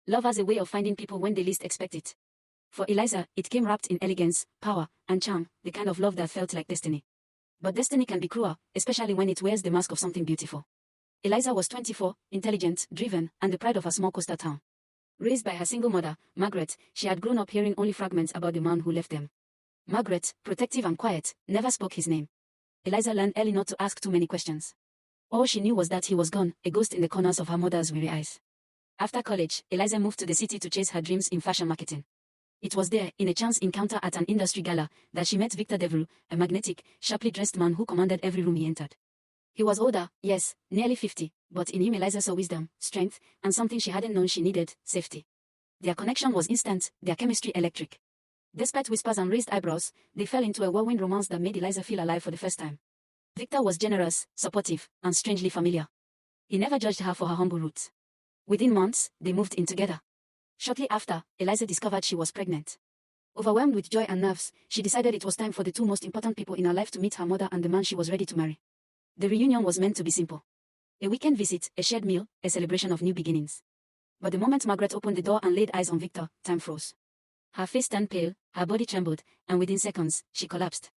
Love has a way of finding people when they least expect it. For Eliza, it came wrapped in elegance, power, and charm, the kind of love that felt like destiny. But destiny can be cruel, especially when it wears the mask of something beautiful. Eliza was 24, intelligent, driven, and the pride of her small coastal town. Raised by her single mother, Margaret, she had grown up hearing only fragments about the man who left them. Margaret, protective and quiet, never spoke his name. Eliza learned early not to ask too many questions. All she knew was that he was gone, a ghost in the corners of her mother's weary eyes. After college, Eliza moved to the city to chase her dreams in fashion marketing. It was there, in a chance encounter at an industry gala, that she met Victor Devereux, a magnetic, sharply dressed man who commanded every room he entered. He was older, yes, nearly 50, but in him Eliza saw wisdom, strength, and something she hadn't known she needed, safety. Their connection was instant, their chemistry electric. Despite whispers and raised eyebrows, they fell into a whirlwind romance that made Eliza feel alive for the first time. Victor was generous, supportive, and strangely familiar. He never judged her for her humble roots. Within months, they moved in together. Shortly after, Eliza discovered she was pregnant. Overwhelmed with joy and nerves, she decided it was time for the two most important people in her life to meet, her mother and the man she was ready to marry. The reunion was meant to be simple. A weekend visit, a shared meal, a celebration of new beginnings. But the moment Margaret opened the door and laid eyes on Victor, time froze. Her face turned pale, her body trembled, and within seconds, she collapsed.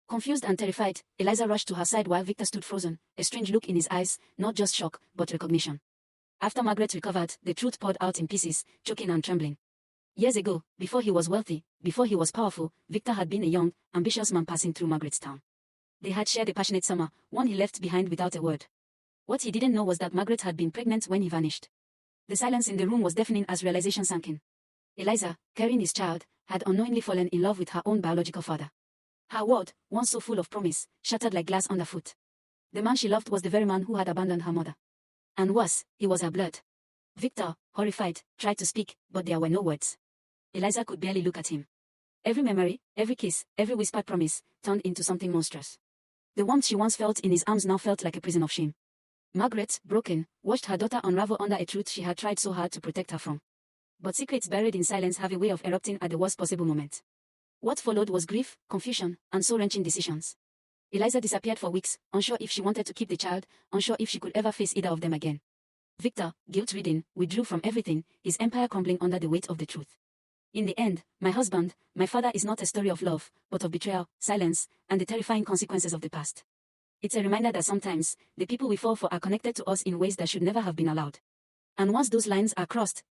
Confused and terrified, Eliza rushed to her side while Victor stood frozen, a strange look in his eyes, not just shock, but recognition. After Margaret recovered, the truth poured out in pieces, choking and trembling. Years ago, before he was wealthy, before he was powerful, Victor had been a young, ambitious man passing through Margaret's town. They had shared a passionate summer, one he left behind without a word. What he didn't know was that Margaret had been pregnant when he vanished. The silence in the room was deafening as realization sank in. Eliza, carrying his child, had unknowingly fallen in love with her own biological father. Her world, once so full of promise, shattered like glass underfoot. The man she loved was the very man who had abandoned her mother. And worse, he was her blood. Victor, horrified, tried to speak, but there were no words. Eliza could barely look at him. Every memory, every kiss, every whispered promise, turned into something monstrous. The warmth she once felt in his arms now felt like a prison of shame. Margaret, broken, watched her daughter unravel under a truth she had tried so hard to protect her from. But secrets buried in silence have a way of erupting at the worst possible moment. What followed was grief, confusion, and soul-wrenching decisions. Eliza disappeared for weeks, unsure if she wanted to keep the child, unsure if she could ever face either of them again. Victor, guilt-ridden, withdrew from everything, his empire crumbling under the weight of the truth. In the end, my husband, my father is not a story of love, but of betrayal, silence, and the terrifying consequences of the past. It's a reminder that sometimes, the people we fall for are connected to us in ways that should never have been allowed. And once those lines are crossed,